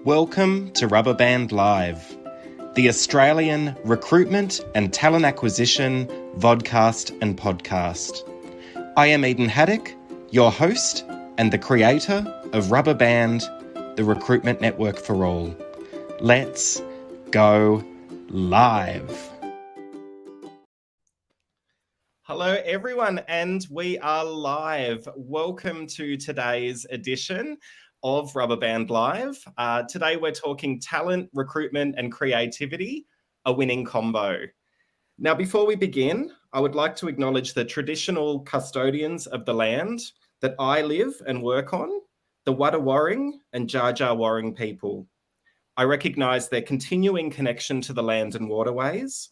Welcome to Rubberband Live, the Australian recruitment and talent acquisition vodcast and podcast. I am Eden Haddock, your host and the creator of Rubberband, the recruitment network for all. Let's go live. Hello everyone, and we are live. Welcome to today's edition of Rubberband Live. Today we're talking talent, recruitment and creativity, a winning combo. Now, before we begin, I would like to acknowledge the traditional custodians of the land that I live and work on, the Wadawurrung and Dja Dja Wurrung people. I recognise their continuing connection to the land and waterways.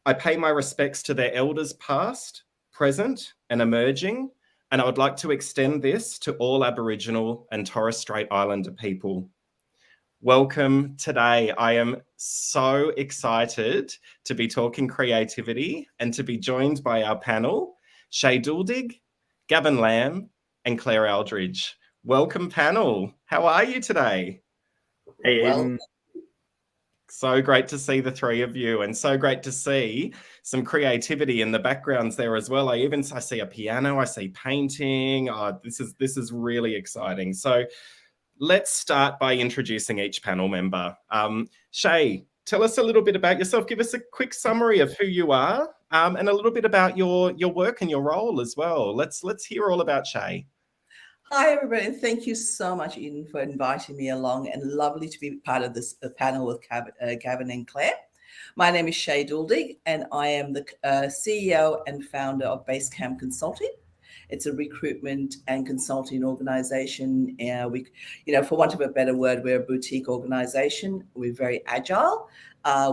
I pay my respects to their elders past, present and emerging, and I would like to extend this to all Aboriginal and Torres Strait Islander people. Welcome today. I am so excited to be talking creativity and to be joined by our panel, Shay Duldig, Gavin Lamb and Claire Aldridge. Welcome panel. How are you today? Hey, Eden. So great to see the three of you, and so great to see some creativity in the backgrounds there as well. I see a piano, I see painting. This is really exciting. So let's start by introducing each panel member. Shay, tell us a little bit about yourself. Give us a quick summary of who you are, and a little bit about your work and your role as well. Let's hear all about Shay. Hi, everybody, and thank you so much, Eden, for inviting me along, and lovely to be part of this panel with Gavin and Claire. My name is Shay Duldig, and I am the CEO and founder of Basecamp Consulting. It's a recruitment and consulting organization. For want of a better word, we're a boutique organization. We're very agile.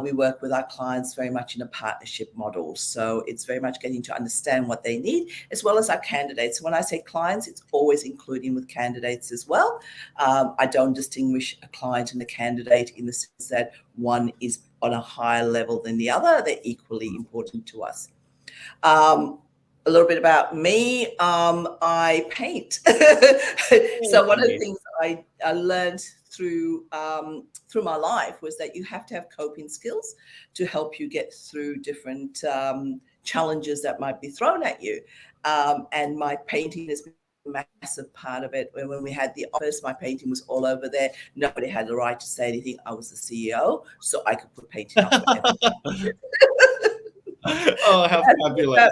We work with our clients very much in a partnership model. So it's very much getting to understand what they need, as well as our candidates. When I say clients, it's always including with candidates as well. I don't distinguish a client and a candidate in the sense that one is on a higher level than the other. They're equally important to us. A little bit about me. I paint. So one of the things I learned through my life was that you have to have coping skills to help you get through different challenges that might be thrown at you. And my painting has been a massive part of it. When we had the office, my painting was all over there. Nobody had the right to say anything. I was the CEO, so I could put painting up. Oh, how fabulous.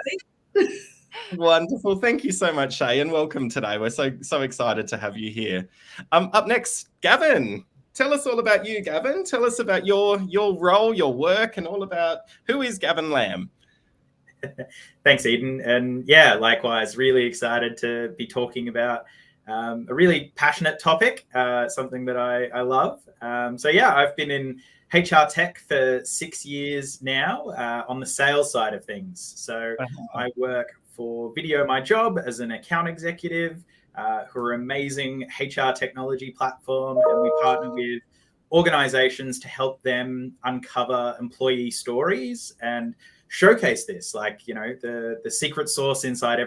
Wonderful. Thank you so much, Shay, and welcome today. We're so excited to have you here. Up next, Gavin. Tell us all about you, Gavin. Tell us about your role, your work, and all about who is Gavin Lamb. Thanks, Eden. And yeah, likewise, really excited to be talking about a really passionate topic, something that I love. I've been in HR tech for 6 years now on the sales side of things. So I work for Video My Job as an account executive, who are an amazing HR technology platform, and we partner with organizations to help them uncover employee stories and showcase this, the secret sauce inside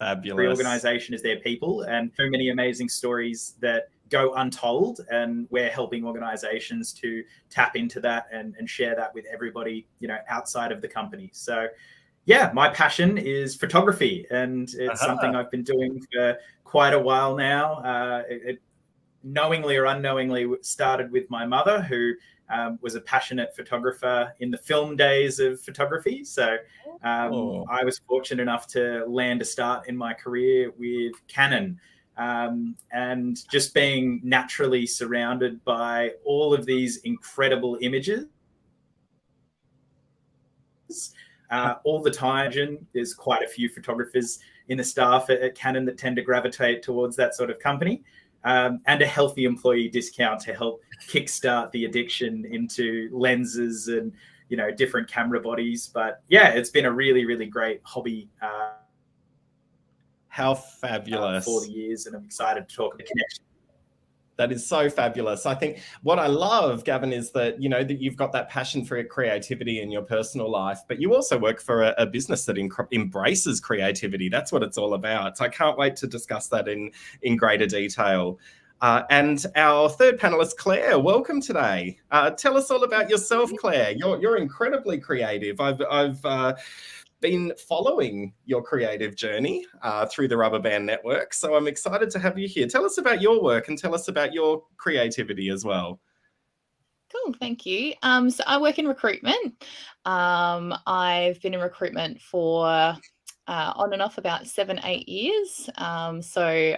every organization is their people, and so many amazing stories that go untold, and we're helping organizations to tap into that and share that with everybody, outside of the company. So yeah, my passion is photography, and it's something I've been doing for quite a while now. It knowingly or unknowingly started with my mother, who was a passionate photographer in the film days of photography. So I was fortunate enough to land a start in my career with Canon, and just being naturally surrounded by all of these incredible images all the time. There's quite a few photographers in the staff at Canon that tend to gravitate towards that sort of company, and a healthy employee discount to help kickstart the addiction into lenses and different camera bodies. But yeah, it's been a really, really great hobby. How fabulous. 40 years, and I'm excited to talk about the connection. That is so fabulous. I think what I love, Gavin, is that, that you've got that passion for creativity in your personal life, but you also work for a business that embraces creativity. That's what it's all about. So I can't wait to discuss that in greater detail. And our third panelist, Claire, welcome today. Tell us all about yourself, Claire. You're incredibly creative. I've been following your creative journey through the Rubberband network, so I'm excited to have you here. Tell us about your work and tell us about your creativity as well. Cool, thank you. So I work in recruitment. I've been in recruitment for on and off about 7-8 years. So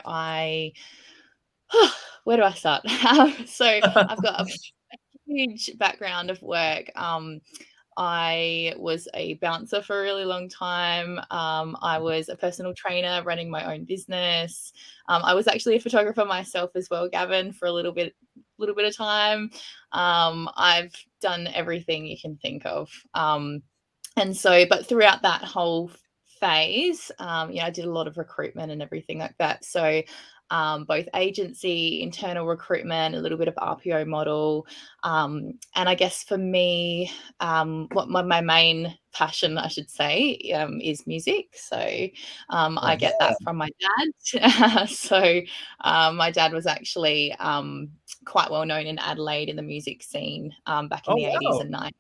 where do I start? So I've got a huge background of work. I was a bouncer for a really long time. I was a personal trainer running my own business. I was actually a photographer myself as well, Gavin, for a little bit of time. I've done everything you can think of. But throughout that whole phase, I did a lot of recruitment and everything like that. So both agency, internal recruitment, a little bit of RPO model. And I guess for me, what my main passion, I should say, is music. So I get that from my dad. So my dad was actually quite well known in Adelaide in the music scene back in the 80s and 90s.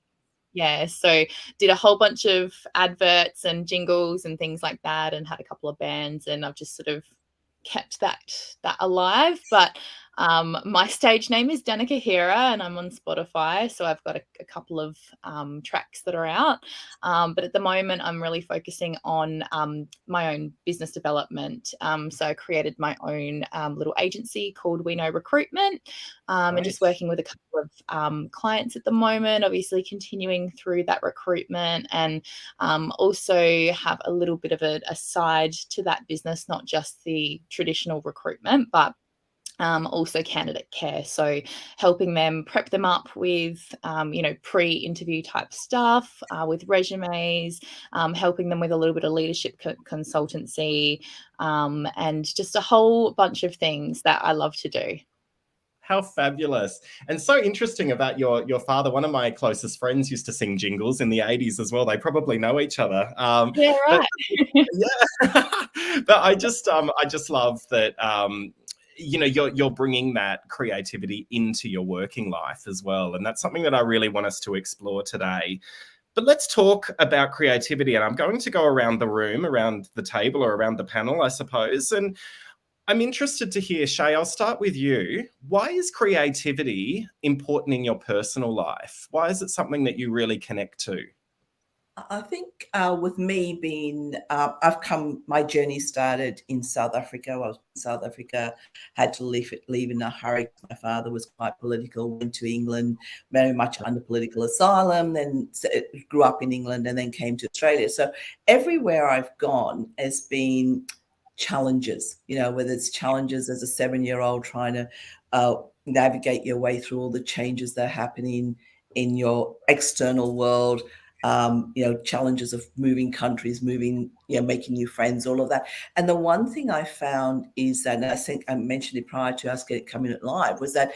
Yeah, so did a whole bunch of adverts and jingles and things like that, and had a couple of bands, and I've just sort of kept that alive. But my stage name is Danica Hira, and I'm on Spotify, so I've got a couple of tracks that are out. But at the moment, I'm really focusing on my own business development. So I created my own little agency called We Know Recruitment, and just working with a couple of clients at the moment, obviously continuing through that recruitment, and also have a little bit of a side to that business, not just the traditional recruitment, but also candidate care. So helping them prep them up with, pre-interview type stuff, with resumes, helping them with a little bit of leadership consultancy, and just a whole bunch of things that I love to do. How fabulous. And so interesting about your father. One of my closest friends used to sing jingles in the 80s as well. They probably know each other. Yeah, right. But I just love that you're bringing that creativity into your working life as well. And that's something that I really want us to explore today. But let's talk about creativity. And I'm going to go around the room, around the table, or around the panel, I suppose. And I'm interested to hear, Shay, I'll start with you. Why is creativity important in your personal life? Why is it something that you really connect to? I think with me being, my journey started in South Africa. I was in South Africa, had to leave in a hurry. My father was quite political, went to England, very much under political asylum, then grew up in England and then came to Australia. So everywhere I've gone has been challenges, whether it's challenges as a 7-year-old trying to navigate your way through all the changes that are happening in your external world, challenges of moving countries, making new friends, all of that. And the one thing I found is that, and I think I mentioned it prior to us coming live, was that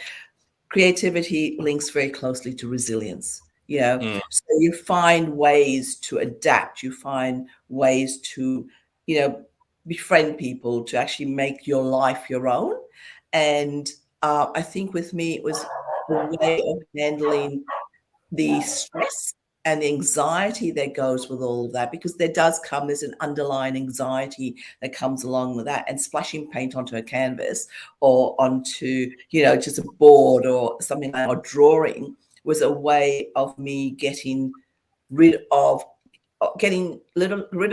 creativity links very closely to resilience. So you find ways to adapt, you find ways to, befriend people, to actually make your life your own. And I think with me, it was a way of handling the stress and the anxiety that goes with all of that, because there's an underlying anxiety that comes along with that. And splashing paint onto a canvas or onto, just a board or something like, or drawing, was a way of me getting rid of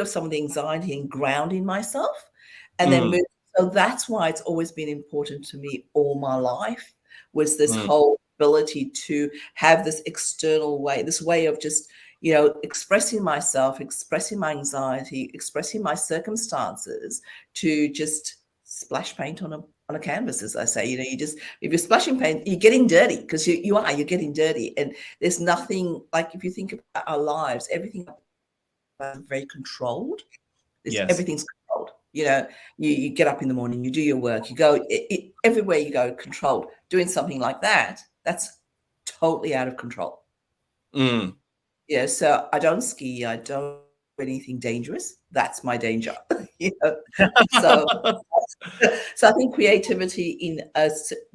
some of the anxiety and grounding myself, and then move. So that's why it's always been important to me all my life, was this whole ability to have this external way, this way of just, expressing myself, expressing my anxiety, expressing my circumstances, to just splash paint on a canvas, as I say. if you're splashing paint, you're getting dirty, because you're getting dirty. And there's nothing, like, if you think about our lives, everything very controlled. Yes. Everything's controlled. You get up in the morning, you do your work, you go everywhere you go, controlled. Doing something like that's totally out of control. So I don't ski, I don't do anything dangerous. That's my danger. So So I think creativity in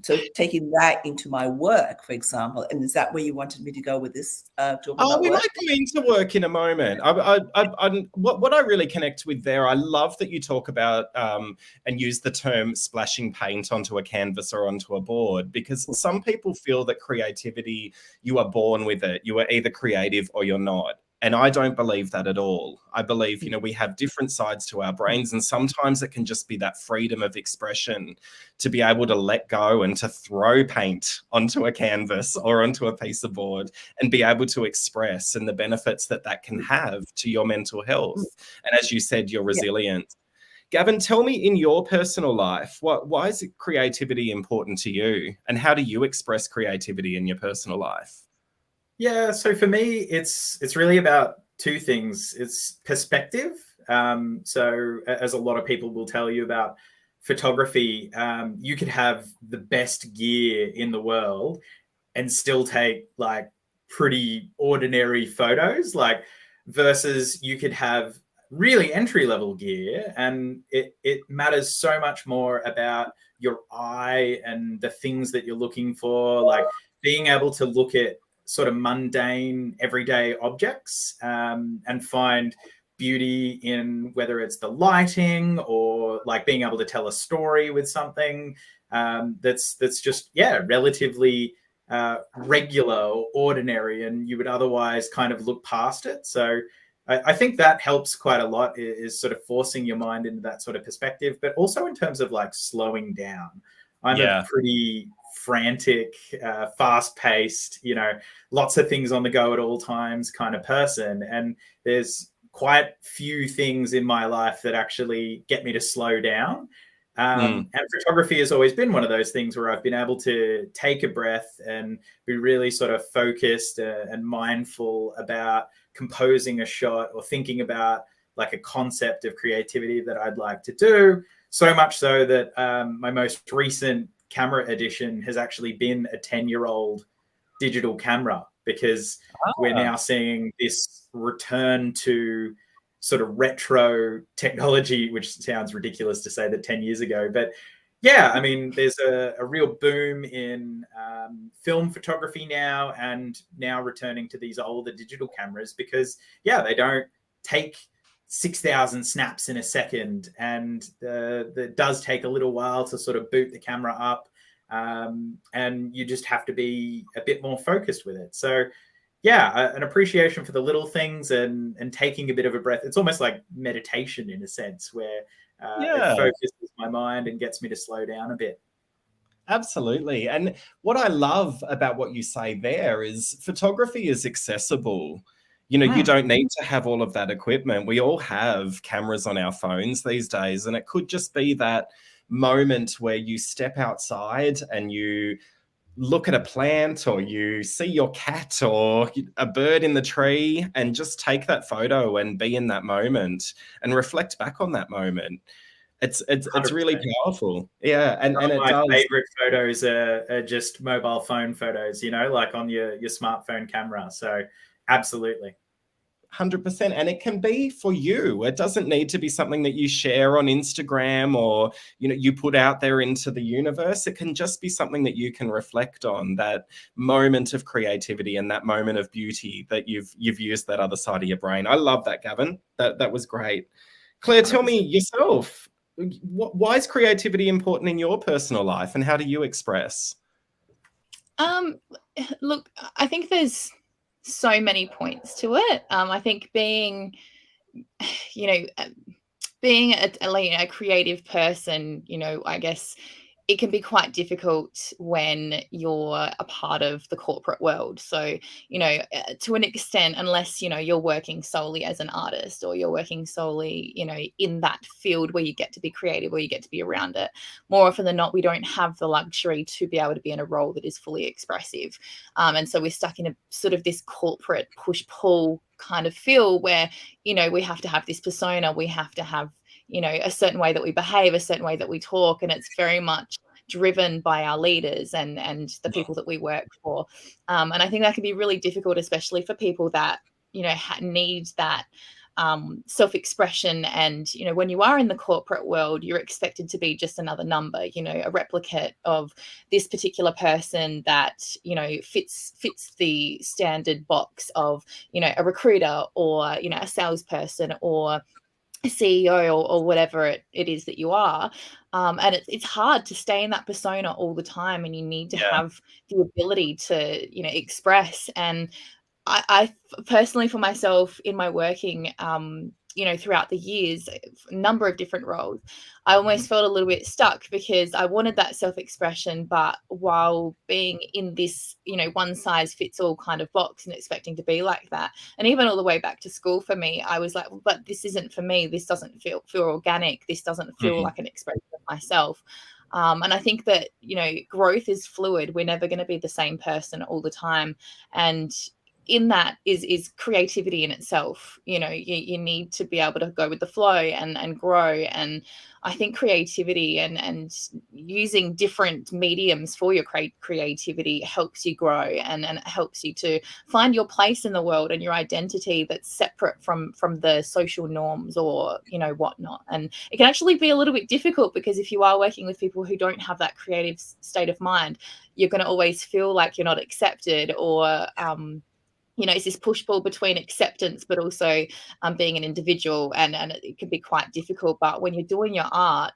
so taking that into my work, for example, and is that where you wanted me to go with this? Talking about We work? might go into work in a moment. What I really connect with there, I love that you talk about and use the term splashing paint onto a canvas or onto a board, because some people feel that creativity, you are born with it. You are either creative or you're not. And I don't believe that at all. I believe, we have different sides to our brains, and sometimes it can just be that freedom of expression to be able to let go and to throw paint onto a canvas or onto a piece of board and be able to express, and the benefits that that can have to your mental health. And as you said, your resilience. Gavin, tell me, in your personal life, why is creativity important to you, and how do you express creativity in your personal life? Yeah, so for me, it's really about two things. It's perspective. So as a lot of people will tell you about photography, you could have the best gear in the world and still take like pretty ordinary photos, like versus you could have really entry-level gear, and it matters so much more about your eye and the things that you're looking for, like being able to look at sort of mundane everyday objects and find beauty in whether it's the lighting or like being able to tell a story with something that's just relatively regular or ordinary, and you would otherwise kind of look past it. So I think that helps quite a lot, is sort of forcing your mind into that sort of perspective, but also in terms of like slowing down. I'm a pretty frantic, fast-paced, lots of things on the go at all times kind of person. And there's quite few things in my life that actually get me to slow down. And photography has always been one of those things where I've been able to take a breath and be really sort of focused and mindful about composing a shot or thinking about like a concept of creativity that I'd like to do. So much so that my most recent camera edition has actually been a 10-year-old digital camera, because we're now seeing this return to sort of retro technology, which sounds ridiculous to say that 10 years ago. But yeah, I mean, there's a real boom in film photography now, and now returning to these older digital cameras because, they don't take 6,000 snaps in a second, and it does take a little while to sort of boot the camera up, and you just have to be a bit more focused with it. So an appreciation for the little things and taking a bit of a breath. It's almost like meditation in a sense, where it focuses my mind and gets me to slow down a bit. Absolutely. And what I love about what you say there is photography is accessible. You don't need to have all of that equipment. We all have cameras on our phones these days, and it could just be that moment where you step outside and you look at a plant, or you see your cat or a bird in the tree, and just take that photo and be in that moment and reflect back on that moment. It's really powerful. Yeah. And it my does. favorite photos are just mobile phone photos, like on your smartphone camera. So absolutely. 100%. And it can be for you. It doesn't need to be something that you share on Instagram or, you put out there into the universe. It can just be something that you can reflect on, that moment of creativity and that moment of beauty that you've used that other side of your brain. I love that, Gavin. That was great. Claire, tell me yourself, why is creativity important in your personal life, and how do you express? Look, I think there's so many points to it. I think being a creative person, I guess it can be quite difficult when you're a part of the corporate world. So, to an extent, unless, you're working solely as an artist, or you're working solely, in that field where you get to be creative or you get to be around it, more often than not, we don't have the luxury to be able to be in a role that is fully expressive. And so we're stuck in a sort of this corporate push-pull kind of feel where, we have to have this persona, we have to have a certain way that we behave, a certain way that we talk, and it's very much driven by our leaders and the people that we work for. And I think that can be really difficult, especially for people that, need that self-expression. And, you know, when you are in the corporate world, you're expected to be just another number, you know, a replicate of this particular person that, you know, fits the standard box of, you know, a recruiter or, you know, a salesperson or a CEO or whatever it is that you are. And it's hard to stay in that persona all the time, and you need to have the ability to, you know, express. And I personally, for myself, in my working, you know, throughout the years, a number of different roles, I almost felt a little bit stuck because I wanted that self-expression, but while being in this, you know, one size fits all kind of box and expecting to be like that. And even all the way back to school for me, I was like, well, but this isn't for me. This doesn't feel organic. This doesn't feel like an expression of myself. And I think that, you know, growth is fluid. We're never going to be the same person all the time. And in that is creativity in itself. You know, you need to be able to go with the flow and grow. And I think creativity and using different mediums for your creativity helps you grow, and it helps you to find your place in the world and your identity that's separate from the social norms or, you know, whatnot. And it can actually be a little bit difficult because if you are working with people who don't have that creative state of mind, you're going to always feel like you're not accepted, or you know, it's this push-pull between acceptance but also being an individual, and it can be quite difficult. But when you're doing your art,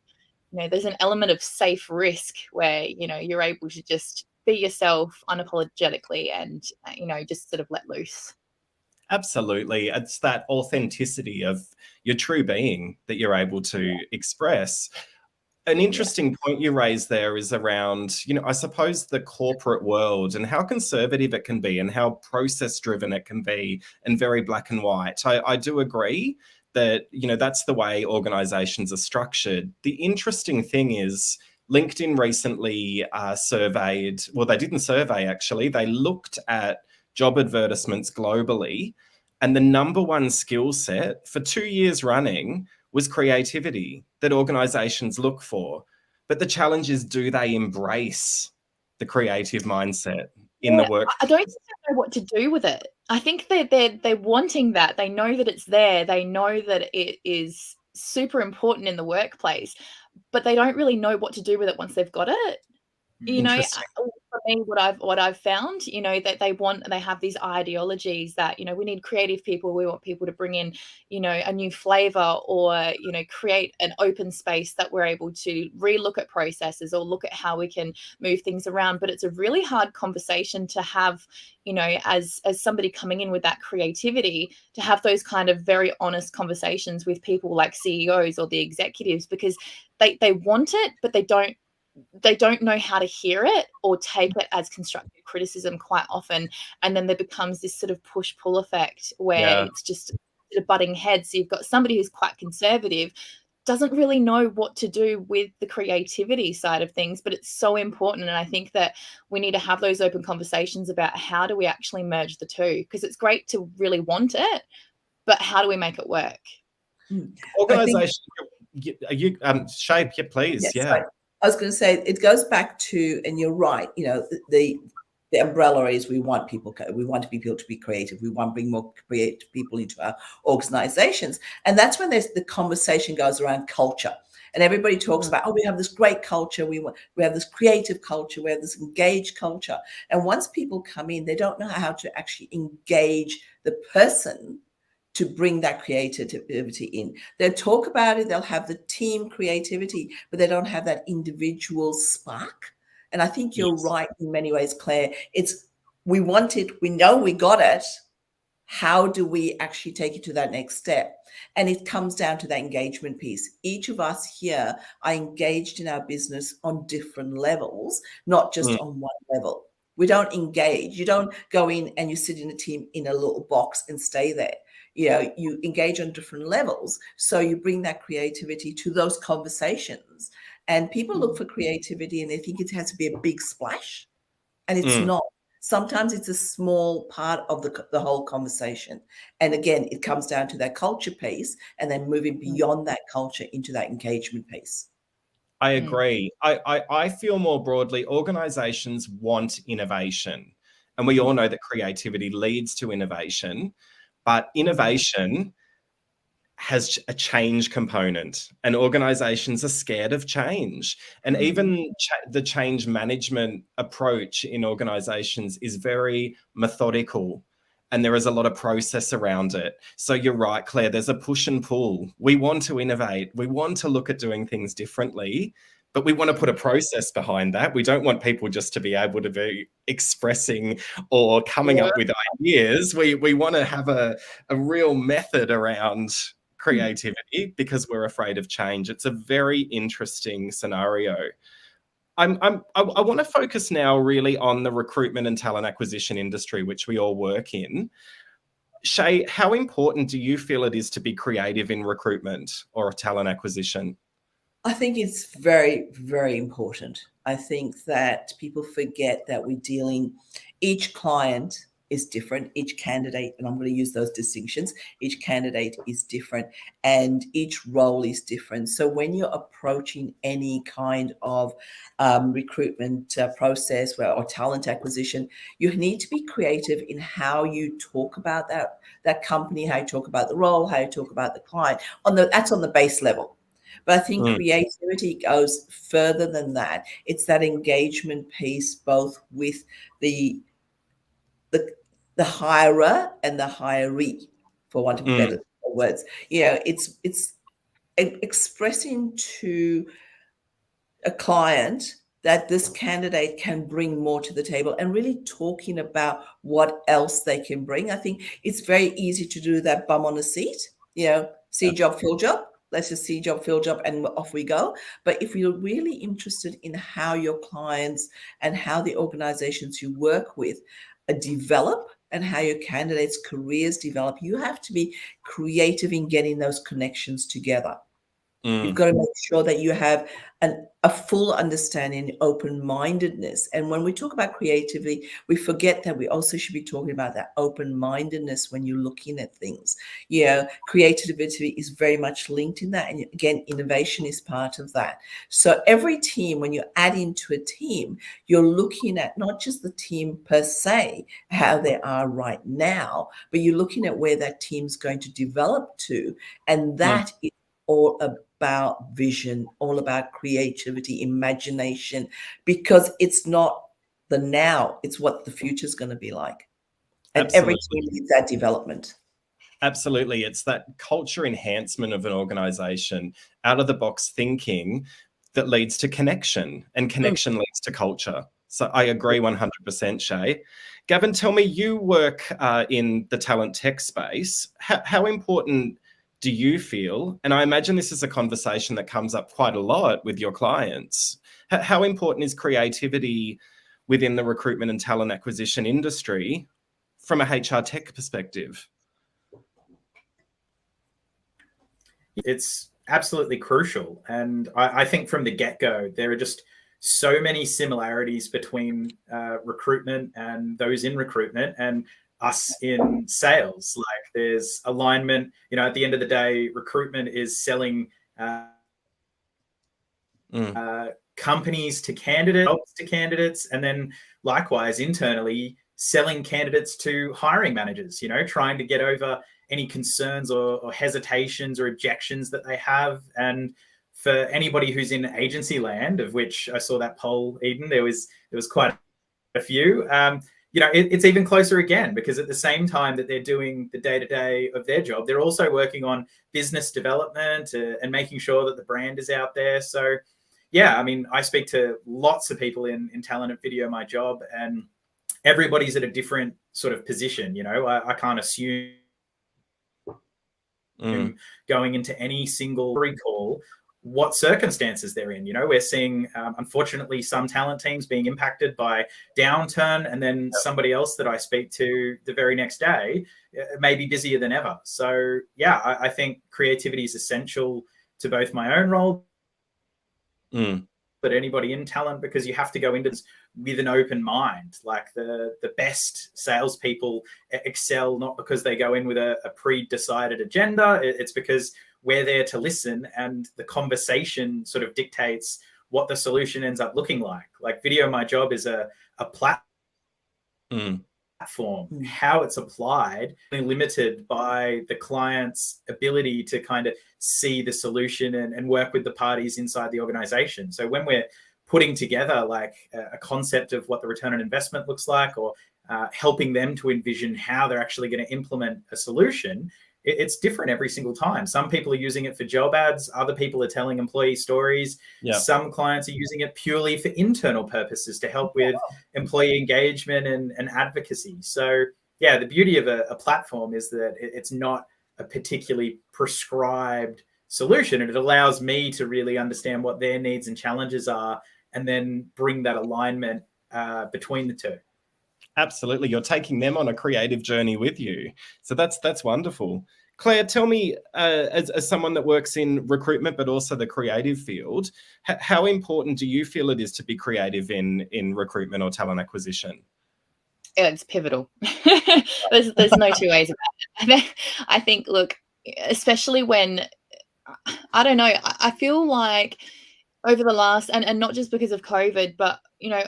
you know, there's an element of safe risk where, you know, you're able to just be yourself unapologetically and, you know, just sort of let loose. Absolutely. It's that authenticity of your true being that you're able to express. An interesting point you raised there is around, you know, I suppose the corporate world and how conservative it can be and how process driven it can be and very black and white. I do agree that, you know, that's the way organizations are structured. The interesting thing is LinkedIn recently surveyed, well, they didn't survey actually, they looked at job advertisements globally, and the number one skill set for 2 years running was creativity that organizations look for. But the challenge is, do they embrace the creative mindset in the work? I don't think they know what to do with it. I think they're wanting that. They know that it's there. They know that it is super important in the workplace, but they don't really know what to do with it once they've got it. You know, Interesting. for me, what I've found, you know, that they have these ideologies that, you know, we need creative people. We want people to bring in, you know, a new flavor, or, you know, create an open space that we're able to relook at processes or look at how we can move things around. But it's a really hard conversation to have, you know, as somebody coming in with that creativity, to have those kind of very honest conversations with people like CEOs or the executives, because they want it, but they don't know how to hear it or take it as constructive criticism quite often. And then there becomes this sort of push-pull effect where it's just a butting heads. So you've got somebody who's quite conservative, doesn't really know what to do with the creativity side of things, but it's so important. And I think that we need to have those open conversations about how do we actually merge the two, because it's great to really want it, but how do we make it work? Organization, Shay, please. Yes, sorry. I was going to say, it goes back to, and you're right, you know, the umbrella is we want people to be creative. We want to bring more creative people into our organizations. And that's when the conversation goes around culture. And everybody talks about, oh, we have this great culture. We have this creative culture. We have this engaged culture. And once people come in, they don't know how to actually engage the person to bring that creativity in. They'll talk about it, they'll have the team creativity, but they don't have that individual spark. And I think you're right in many ways, Claire. We want it, we know we got it. How do we actually take it to that next step? And it comes down to that engagement piece. Each of us here are engaged in our business on different levels, not just on one level. We don't engage. You don't go in and you sit in a team in a little box and stay there. You know, you engage on different levels. So you bring that creativity to those conversations. And people look for creativity and they think it has to be a big splash. And it's not. Sometimes it's a small part of the whole conversation. And again, it comes down to that culture piece and then moving beyond that culture into that engagement piece. I agree. I feel more broadly, organizations want innovation. And we all know that creativity leads to innovation. But innovation has a change component, and organizations are scared of change. And even the change management approach in organizations is very methodical, and there is a lot of process around it. So you're right, Claire, there's a push and pull. We want to innovate. We want to look at doing things differently, but we want to put a process behind that. We don't want people just to be able to be expressing or coming up with ideas. We want to have a real method around creativity because we're afraid of change. It's a very interesting scenario. I want to focus now really on the recruitment and talent acquisition industry, which we all work in. Shay, how important do you feel it is to be creative in recruitment or talent acquisition? I think it's very, very important. I think that people forget that we're dealing, each client is different, each candidate, and I'm going to use those distinctions, each candidate is different and each role is different. So when you're approaching any kind of recruitment process or talent acquisition, you need to be creative in how you talk about that company, how you talk about the role, how you talk about the client. That's on the base level. But I think creativity goes further than that. It's that engagement piece, both with the hirer and the hiree, for want of better words. It's expressing to a client that this candidate can bring more to the table and really talking about what else they can bring. I think it's very easy to do that bum on a seat, see job, fill job. Let's just see job, fill job, and off we go. But if you're really interested in how your clients and how the organizations you work with develop and how your candidates' careers develop, you have to be creative in getting those connections together. You've got to make sure that you have a full understanding, open-mindedness. And when we talk about creativity, we forget that we also should be talking about that open-mindedness when you're looking at things. Creativity is very much linked in that. And again, innovation is part of that. So every team, when you add into a team, you're looking at not just the team per se, how they are right now, but you're looking at where that team's going to develop to. And that is all about vision, all about creativity, imagination, because it's not the now, it's what the future is going to be like. And every team needs that development. Absolutely. It's that culture enhancement of an organization, out of the box thinking that leads to connection, and connection leads to culture. So I agree 100%, Shay. Gavin, tell me, you work in the talent tech space. How important do you feel, and I imagine this is a conversation that comes up quite a lot with your clients, how important is creativity within the recruitment and talent acquisition industry from a HR tech perspective? It's absolutely crucial. And I think from the get-go, there are just so many similarities between recruitment and those in recruitment and us in sales. Like there's alignment, at the end of the day, recruitment is selling companies to candidates, and then likewise internally selling candidates to hiring managers, trying to get over any concerns or hesitations or objections that they have. And for anybody who's in agency land, of which I saw that poll, Eden, there was quite a few. It's even closer again, because at the same time that they're doing the day-to-day of their job, they're also working on business development and making sure that the brand is out there. So, I speak to lots of people in talent at Video My Job, and everybody's at a different sort of position. I can't assume going into any single recall what circumstances they're in. We're seeing, unfortunately, some talent teams being impacted by downturn, and then somebody else that I speak to the very next day may be busier than ever. So, I think creativity is essential to both my own role, but anybody in talent, because you have to go into this with an open mind. Like the best salespeople excel not because they go in with a pre-decided agenda. It's because we're there to listen, and the conversation sort of dictates what the solution ends up looking like. Like Video My Job is a platform platform, how it's applied, limited by the client's ability to kind of see the solution and work with the parties inside the organization. So when we're putting together like a concept of what the return on investment looks like, or helping them to envision how they're actually going to implement a solution, it's different every single time. Some people are using it for job ads. Other people are telling employee stories. Yep. Some clients are using it purely for internal purposes to help with employee engagement and advocacy. So yeah, the beauty of a platform is that it's not a particularly prescribed solution, and it allows me to really understand what their needs and challenges are, and then bring that alignment between the two. Absolutely. You're taking them on a creative journey with you. So that's wonderful. Claire, tell me, as someone that works in recruitment, but also the creative field, how important do you feel it is to be creative in recruitment or talent acquisition? It's pivotal. There's no two ways about it. I think, look, especially when, I don't know, I feel like over the last, and not just because of COVID, but,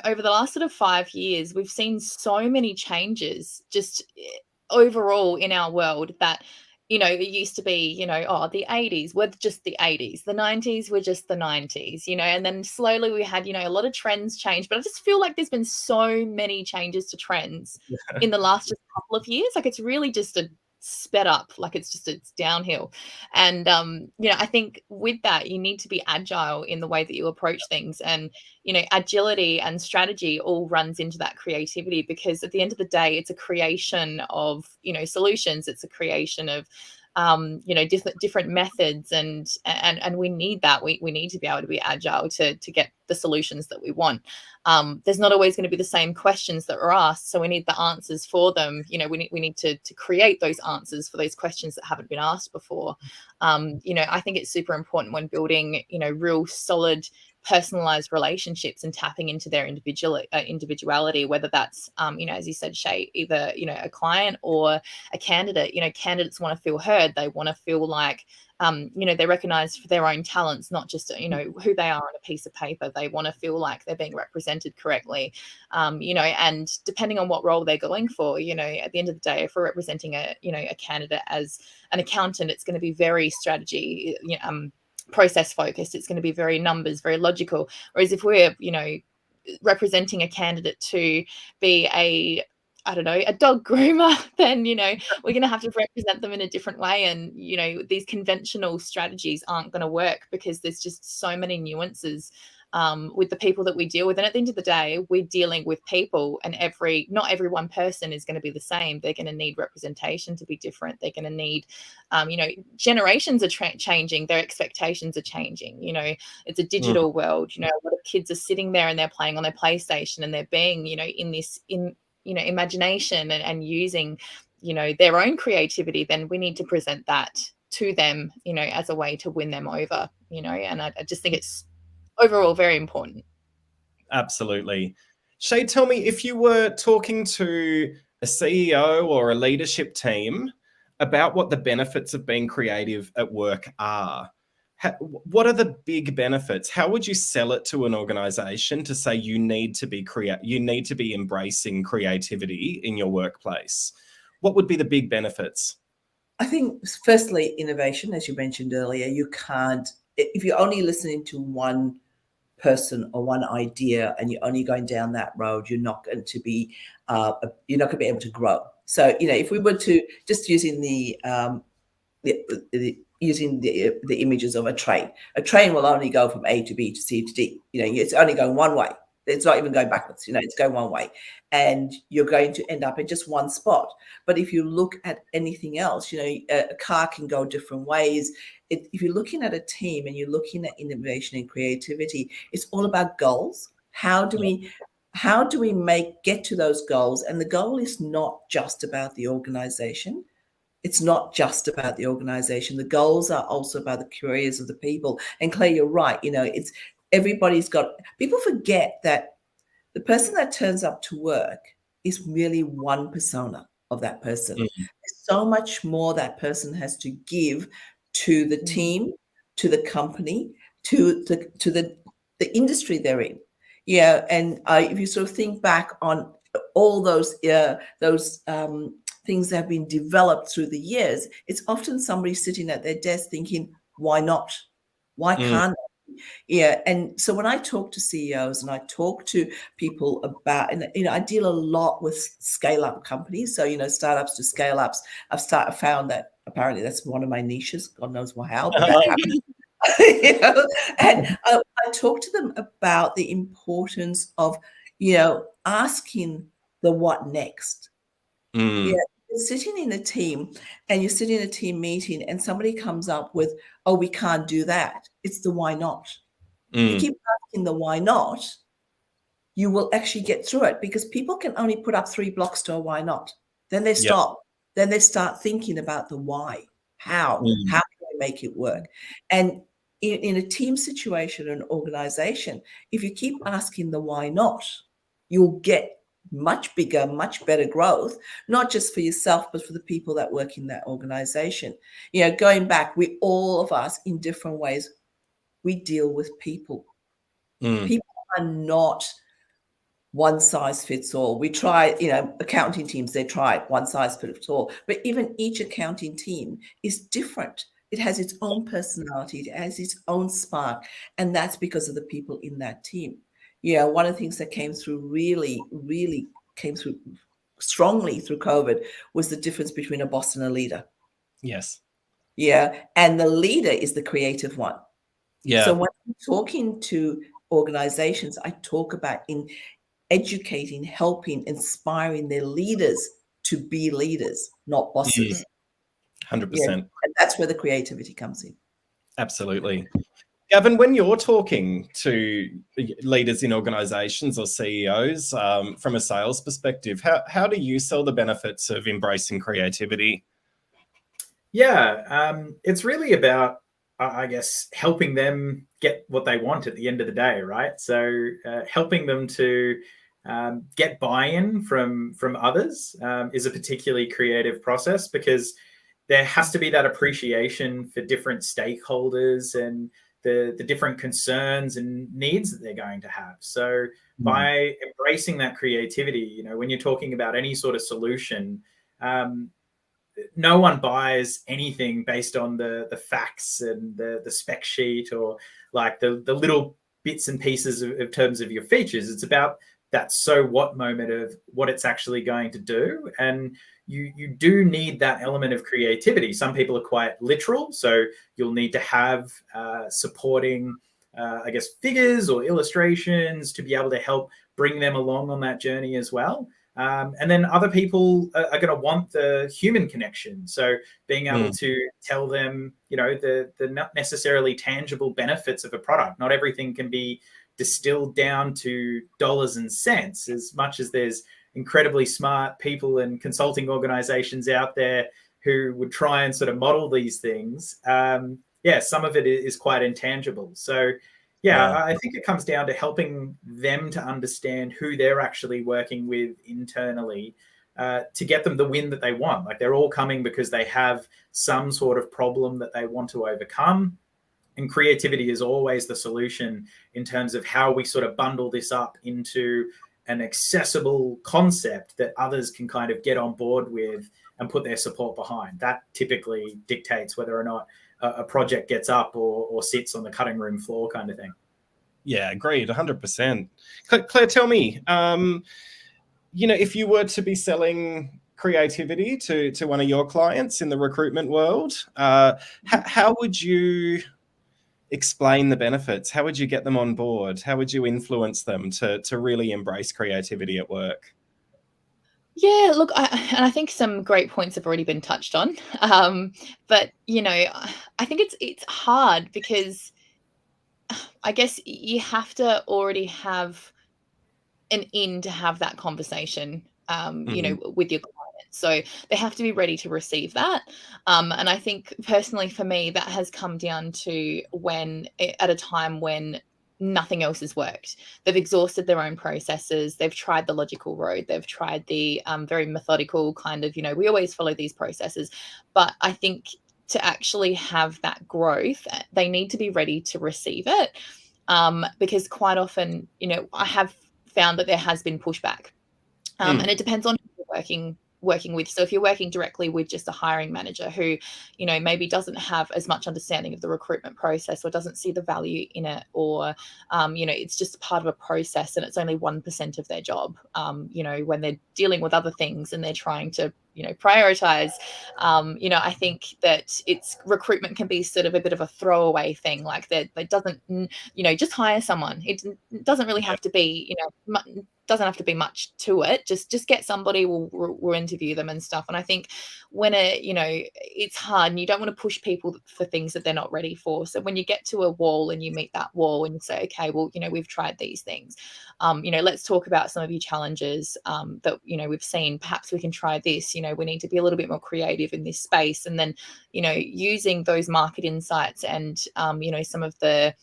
over the last sort of 5 years, we've seen so many changes just overall in our world that, it used to be, the 80s were just the 80s, the 90s were just the 90s, and then slowly we had, a lot of trends change. But I just feel like there's been so many changes to trends in the last just couple of years. Like, it's really just sped up, like it's downhill. And I think with that, you need to be agile in the way that you approach things. And agility and strategy all runs into that creativity, because at the end of the day, it's a creation of solutions. It's a creation of different methods, and we need that. We need to be able to be agile to get the solutions that we want. There's not always going to be the same questions that are asked, so we need the answers for them. We need to create those answers for those questions that haven't been asked before. I think it's super important when building real solid personalized relationships and tapping into their individuality, they that's as you said, Shay, either a client or a candidate. Candidates want to feel heard. They want to feel like they're recognized for their own talents, not just who they are on a piece of paper. They want to feel like they're being represented correctly, and depending on what role they're going for, at the end of the day, if we're representing a candidate as an accountant, it's going to be very strategy process focused. It's going to be very numbers, very logical. Whereas if we're representing a candidate to be a dog groomer, then we're going to have to represent them in a different way. And these conventional strategies aren't going to work, because there's just so many nuances with the people that we deal with. And at the end of the day, we're dealing with people, and not every one person is going to be the same. They're going to need representation to be different. They're going to need generations are changing, their expectations are changing. It's a digital world. A lot of kids are sitting there and they're playing on their PlayStation, and they're being in this imagination and using their own creativity. Then we need to present that to them as a way to win them over. And I just think it's overall very important. Absolutely. Shay, tell me, if you were talking to a CEO or a leadership team about what the benefits of being creative at work are, what are the big benefits? How would you sell it to an organization to say you need to be embracing creativity in your workplace? What would be the big benefits? I think, firstly, innovation, as you mentioned earlier. You can't, if you're only listening to one person or one idea and you're only going down that road, you're not going to be able to grow. So if we were to just using the images of a train will only go from A to B to C to D. It's only going one way. It's not even going backwards. It's going one way, and you're going to end up in just one spot. But if you look at anything else, a car can go different ways. If you're looking at a team and you're looking at innovation and creativity, it's all about goals. How do we get to those goals? And the goal is not just about the organization. It's not just about the organization. The goals are also about the careers of the people. And Claire, you're right. People forget that the person that turns up to work is merely one persona of that person. Mm-hmm. There's so much more that person has to give to the team, to the company, to the industry they're in. Yeah, and if you sort of think back on all those things that have been developed through the years, it's often somebody sitting at their desk thinking, why not? Why can't I? Yeah. And so when I talk to CEOs and I talk to people about, and I deal a lot with scale up companies. So, startups to scale ups. I found that apparently that's one of my niches. God knows how, but that happens. And I talk to them about the importance of, asking the what next. Yeah, you're sitting in a team and you sit in a team meeting and somebody comes up with, oh, we can't do that. It's the why not. You keep asking the why not, you will actually get through it, because people can only put up 3 blocks to a why not. Then they stop. Then they start thinking about the why. How can I make it work? And in a team situation, an organization, if you keep asking the why not, you'll get much bigger, much better growth, not just for yourself, but for the people that work in that organization. Going back, all of us in different ways, we deal with people. People are not one size fits all. We try, accounting teams, they try one size fits all, but even each accounting team is different. It has its own personality. It has its own spark. And that's because of the people in that team. One of the things that came through really came through strongly through COVID was the difference between a boss and a leader. Yes. Yeah. And the leader is the creative one. Yeah. So when I'm talking to organizations, I talk about educating, helping, inspiring their leaders to be leaders, not bosses. 100%. Yeah. And that's where the creativity comes in. Absolutely. Gavin, when you're talking to leaders in organizations or CEOs from a sales perspective, how do you sell the benefits of embracing creativity? Yeah, it's really about, I guess, helping them get what they want at the end of the day, right? So helping them to get buy-in from others is a particularly creative process, because there has to be that appreciation for different stakeholders and the different concerns and needs that they're going to have. So by embracing that creativity, when you're talking about any sort of solution, no one buys anything based on the facts and the spec sheet, or like the little bits and pieces of terms of your features. It's about that so what moment of what it's actually going to do. And you do need that element of creativity. Some people are quite literal, so you'll need to have supporting I guess figures or illustrations to be able to help bring them along on that journey as well. And then other people are going to want the human connection. So being able to tell them, the not necessarily tangible benefits of a product. Not everything can be distilled down to dollars and cents, as much as there's incredibly smart people and consulting organizations out there who would try and sort of model these things. Some of it is quite intangible. So I think it comes down to helping them to understand who they're actually working with internally to get them the win that they want. Like, they're all coming because they have some sort of problem that they want to overcome. And creativity is always the solution in terms of how we sort of bundle this up into an accessible concept that others can kind of get on board with and put their support behind. That typically dictates whether or not a project gets up or sits on the cutting room floor, kind of thing. Yeah, agreed, 100%. Claire, tell me, if you were to be selling creativity to one of your clients in the recruitment world, how would you explain the benefits? How would you get them on board? How would you influence them to really embrace creativity at work? Yeah, look, I think some great points have already been touched on. But, I think it's hard because I guess you have to already have an in to have that conversation, with your client. So they have to be ready to receive that. And I think personally for me, that has come down to at a time when nothing else has worked. They've exhausted their own processes. They've tried the logical road. They've tried the very methodical kind of, we always follow these processes. But I think to actually have that growth, they need to be ready to receive it. Because quite often, I have found that there has been pushback. And it depends on who you're working with. So if you're working directly with just a hiring manager who, maybe doesn't have as much understanding of the recruitment process or doesn't see the value in it, or, it's just part of a process and it's only 1% of their job, when they're dealing with other things and they're trying to, prioritize, I think that recruitment can be sort of a bit of a throwaway thing, like that doesn't, just hire someone. It doesn't really have to be, doesn't have to be much to it. Just get somebody, we'll interview them and stuff. And I think when it's hard and you don't want to push people for things that they're not ready for. So when you get to a wall and you meet that wall and you say, okay, well, we've tried these things, let's talk about some of your challenges that, we've seen. Perhaps we can try this, we need to be a little bit more creative in this space. And then, using those market insights and, some of the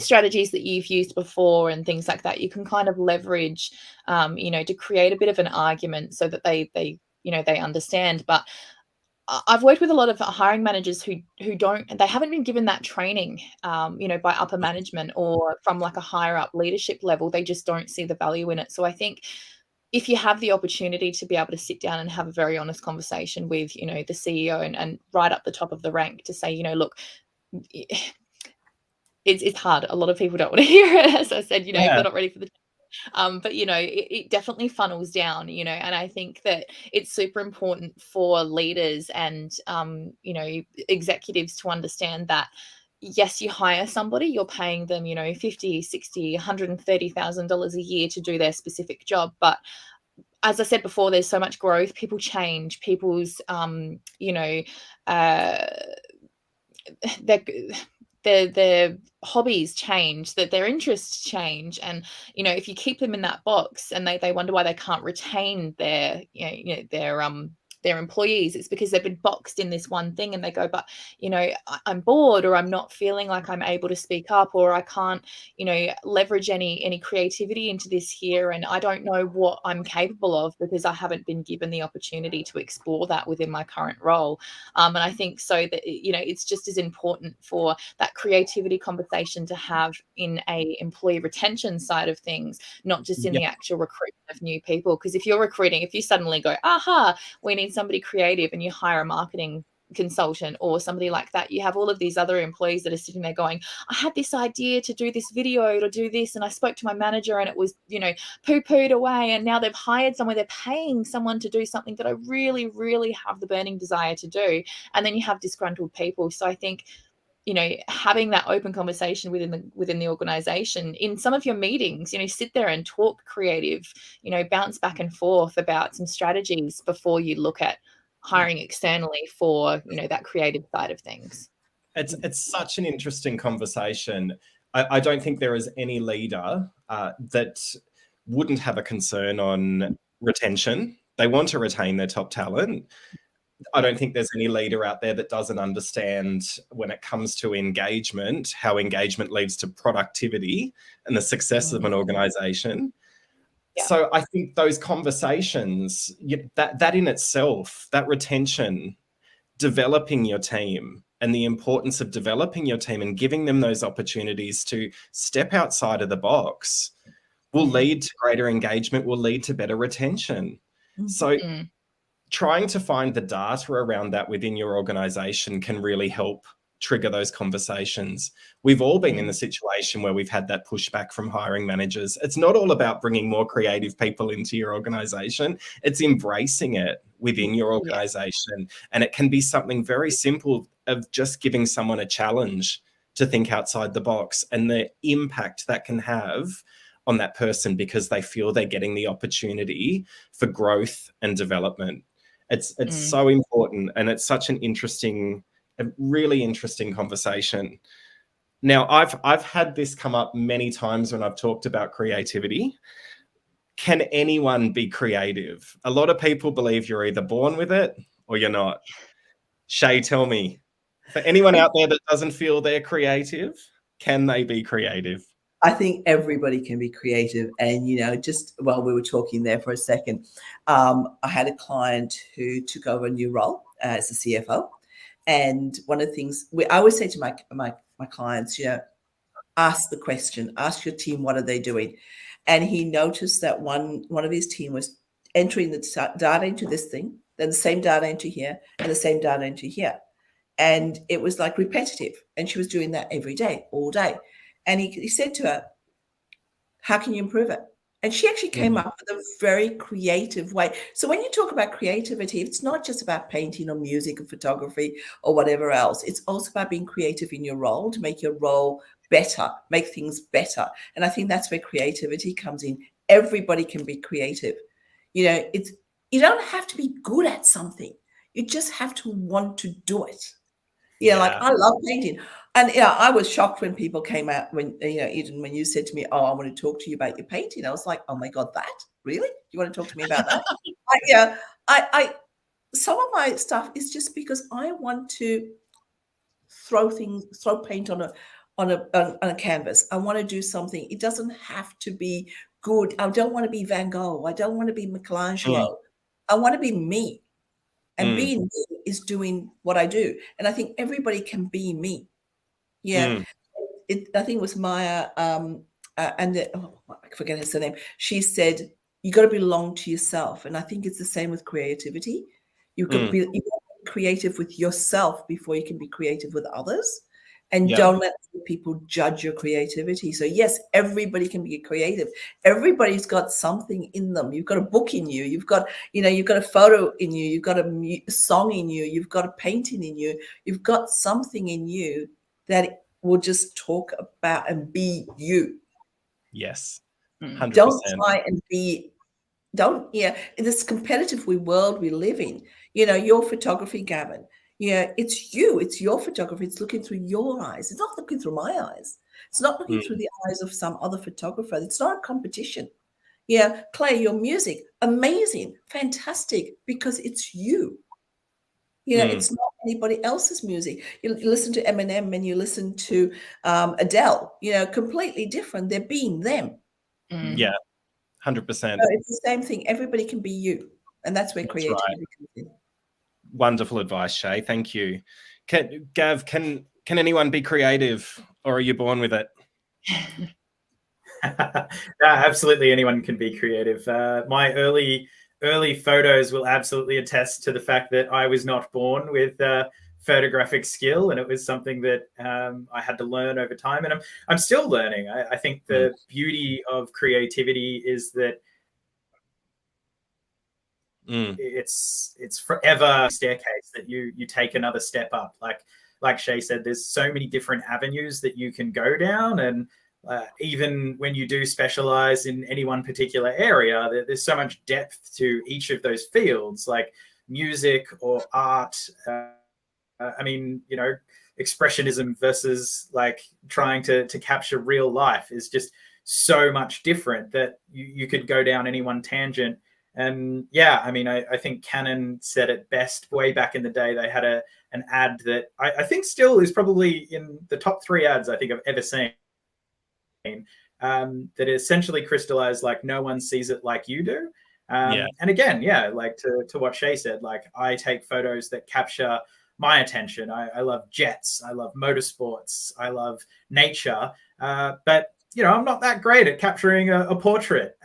strategies that you've used before and things like that, you can kind of leverage, to create a bit of an argument so that they understand. But I've worked with a lot of hiring managers who they haven't been given that training, by upper management or from like a higher up leadership level. They just don't see the value in it. So I think if you have the opportunity to be able to sit down and have a very honest conversation with, the CEO and right up the top of the rank to say, look, it's hard. A lot of people don't want to hear it. As I said, if they're not ready for the but it definitely funnels down, and I think that it's super important for leaders and executives to understand that yes, you hire somebody, you're paying them, $50, $60, $130,000 a year to do their specific job. But as I said before, there's so much growth, people change, people's their hobbies change, that their interests change, and if you keep them in that box and they wonder why they can't retain their employees, it's because they've been boxed in this one thing, and they go, but I'm bored, or I'm not feeling like I'm able to speak up, or I can't leverage any creativity into this here, and I don't know what I'm capable of because I haven't been given the opportunity to explore that within my current role. And I think so that it's just as important for that creativity conversation to have in a employee retention side of things, not just in the actual recruitment of new people. Because if you're recruiting, if you suddenly go, aha, we need somebody creative, and you hire a marketing consultant or somebody like that, you have all of these other employees that are sitting there going, I had this idea to do this video, to do this, and I spoke to my manager and it was poo-pooed away, and now they've hired someone, they're paying someone to do something that I really, really have the burning desire to do. And then you have disgruntled people. So I think having that open conversation within the organization, in some of your meetings, sit there and talk creative, bounce back and forth about some strategies before you look at hiring externally for, that creative side of things. It's such an interesting conversation. I don't think there is any leader that wouldn't have a concern on retention. They want to retain their top talent. I don't think there's any leader out there that doesn't understand when it comes to engagement, how engagement leads to productivity and the success of an organization. Yeah. So I think those conversations, that in itself, that retention, developing your team and the importance of developing your team and giving them those opportunities to step outside of the box will lead to greater engagement, will lead to better retention. So trying to find the data around that within your organization can really help trigger those conversations. We've all been in the situation where we've had that pushback from hiring managers. It's not all about bringing more creative people into your organization. It's embracing it within your organization. And it can be something very simple of just giving someone a challenge to think outside the box and the impact that can have on that person because they feel they're getting the opportunity for growth and development. It's so important, and it's such a really interesting conversation. Now, I've had this come up many times when I've talked about creativity. Can anyone be creative? A lot of people believe you're either born with it or you're not. Shay, tell me, for anyone out there that doesn't feel they're creative, can they be creative? I think everybody can be creative. And, just while we were talking there for a second, I had a client who took over a new role as a CFO. And one of the things I always say to my clients, ask the question, ask your team, what are they doing? And he noticed that one of his team was entering the data into this thing, then the same data into here, and the same data into here. And it was like repetitive. And she was doing that every day, all day. And he said to her, how can you improve it? And she actually came up with a very creative way. So when you talk about creativity, it's not just about painting or music or photography or whatever else. It's also about being creative in your role to make your role better, make things better. And I think that's where creativity comes in. Everybody can be creative. You know, you don't have to be good at something. You just have to want to do it. Yeah, like I love painting. And I was shocked when people came out when, Eden, when you said to me, oh, I want to talk to you about your painting. I was like, oh my God, that? Really? You want to talk to me about that? Some of my stuff is just because I want to throw paint on a canvas. I want to do something. It doesn't have to be good. I don't want to be Van Gogh. I don't want to be Michelangelo. I want to be me. And being me is doing what I do. And I think everybody can be me. Yeah. I think it was Maya, I forget her surname. She said, you got to belong to yourself. And I think it's the same with creativity. You got to be creative with yourself before you can be creative with others. And don't let people judge your creativity. So yes, everybody can be creative. Everybody's got something in them. You've got a book in you. You've got a photo in you. You've got a song in you. You've got a painting in you. You've got something in you that will just talk about and be you. Yes. 100%. Don't try and be, in this competitive world we live in, your photography, Gavin, it's you, it's your photography. It's looking through your eyes. It's not looking through my eyes. It's not looking through the eyes of some other photographer. It's not a competition. Yeah. Clay, your music, amazing, fantastic, because it's you. It's not anybody else's music. You listen to Eminem and you listen to Adele, completely different. They're being them. Yeah, 100%. So it's the same thing. Everybody can be you. And that's where creativity comes in. Wonderful advice, Shay. Thank you. Gav, can anyone be creative, or are you born with it? Absolutely, anyone can be creative. My early photos will absolutely attest to the fact that I was not born with photographic skill, and it was something that I had to learn over time, and I'm still learning. I think the beauty of creativity is that it's forever a staircase that you take another step up. Like Shay said, there's so many different avenues that you can go down, and even when you do specialize in any one particular area, there's so much depth to each of those fields, like music or art. Expressionism versus like trying to capture real life is just so much different that you could go down any one tangent. And I think Canon said it best way back in the day. They had an ad that I think still is probably in the top 3 ads I think I've ever seen, that essentially crystallized like no one sees it like you do. And again, like to what Shay said, like I take photos that capture my attention. I love jets, I love motorsports, I love nature, but I'm not that great at capturing a portrait.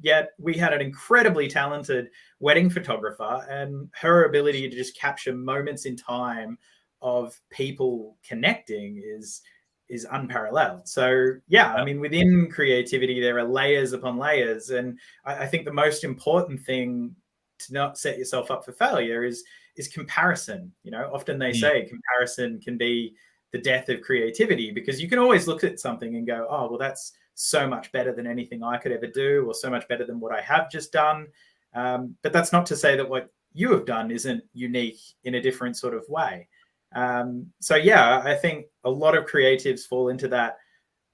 Yet we had an incredibly talented wedding photographer, and her ability to just capture moments in time of people connecting is unparalleled. So within creativity, there are layers upon layers. And I think the most important thing to not set yourself up for failure is comparison. Often they say comparison can be the death of creativity, because you can always look at something and go, oh, well, that's so much better than anything I could ever do, or so much better than what I have just done. But that's not to say that what you have done isn't unique in a different sort of way. I think a lot of creatives fall into that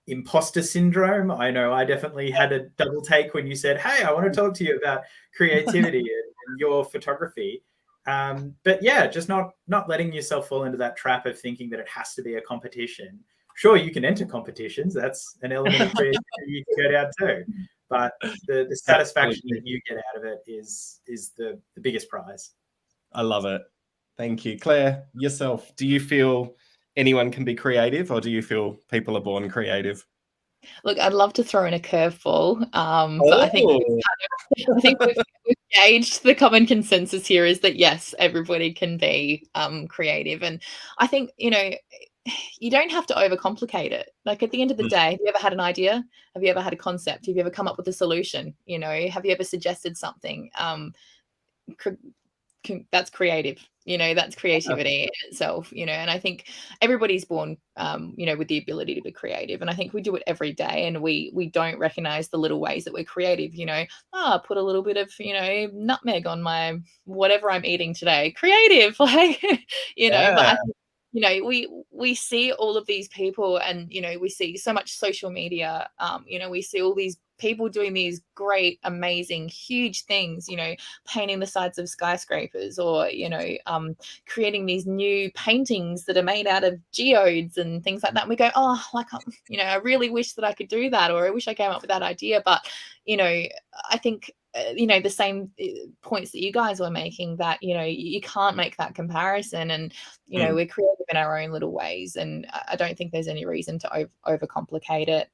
imposter syndrome. I know I definitely had a double take when you said, hey, I want to talk to you about creativity and your photography. Just not letting yourself fall into that trap of thinking that it has to be a competition. Sure, you can enter competitions. That's an element of creativity you can go down too. But the satisfaction that you get out of it is the biggest prize. I love it. Thank you. Claire, yourself, do you feel anyone can be creative, or do you feel people are born creative? Look, I'd love to throw in a curveball, but I think we've engaged. The common consensus here is that yes, everybody can be creative, and I think you don't have to overcomplicate it. Like at the end of the day, have you ever had an idea? Have you ever had a concept? Have you ever come up with a solution? Have you ever suggested something? That's creative. That's creativity in itself. And I think everybody's born with the ability to be creative, and I think we do it every day, and we don't recognize the little ways that we're creative. Put a little bit of nutmeg on my whatever I'm eating today, creative. Like but I think we see all of these people, and we see so much social media. We see all these people doing these great, amazing, huge things, painting the sides of skyscrapers, or creating these new paintings that are made out of geodes and things like that, and we go, oh, like, I really wish that I could do that, or I wish I came up with that idea. But I think the same points that you guys were making, that you can't make that comparison, and we're creative in our own little ways, and I don't think there's any reason to overcomplicate it.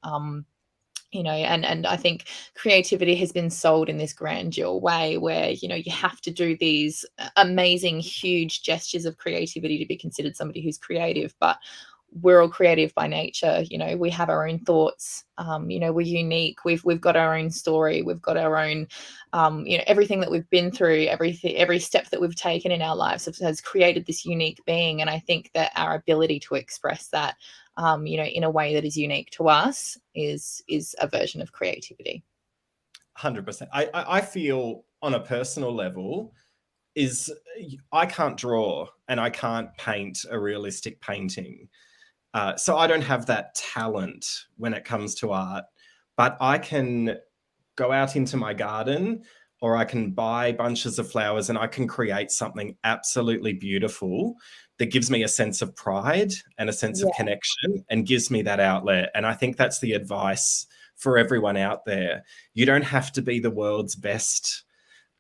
And I think creativity has been sold in this grandeur way where, you have to do these amazing, huge gestures of creativity to be considered somebody who's creative. But we're all creative by nature. We have our own thoughts. We're unique. We've got our own story. We've got our own, everything that we've been through, every step that we've taken in our lives has created this unique being. And I think that our ability to express that, in a way that is unique to us is a version of creativity. 100%. I feel on a personal level I can't draw and I can't paint a realistic painting. So I don't have that talent when it comes to art, but I can go out into my garden, or I can buy bunches of flowers and I can create something absolutely beautiful that gives me a sense of pride and a sense of connection and gives me that outlet. And I think that's the advice for everyone out there. You don't have to be the world's best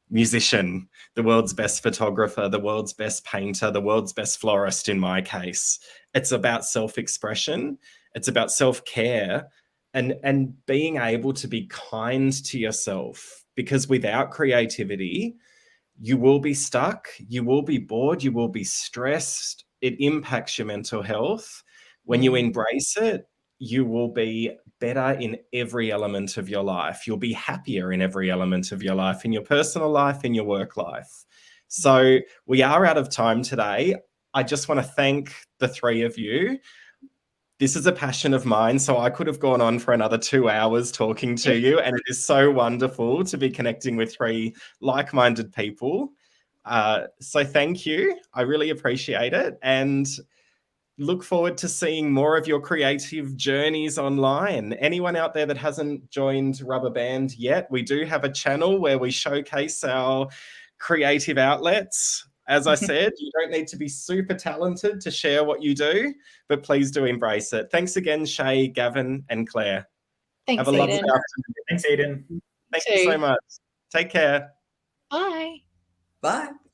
musician, the world's best photographer, the world's best painter, the world's best florist in my case. It's about self-expression. It's about self-care and being able to be kind to yourself, because without creativity, you will be stuck, you will be bored, you will be stressed. It impacts your mental health. When you embrace it, you will be better in every element of your life. You'll be happier in every element of your life, in your personal life, in your work life. So we are out of time today. I just want to thank the three of you. This is a passion of mine, so I could have gone on for another 2 hours talking to you, and it is so wonderful to be connecting with three like-minded people. So thank you. I really appreciate it, and look forward to seeing more of your creative journeys online. Anyone out there that hasn't joined Rubberband yet, we do have a channel where we showcase our creative outlets. As I said, you don't need to be super talented to share what you do, but please do embrace it. Thanks again, Shay, Gavin, and Claire. Thanks, have a lovely Eden. afternoon. Thanks, Eden. Thank you so much. Take care. Bye. Bye.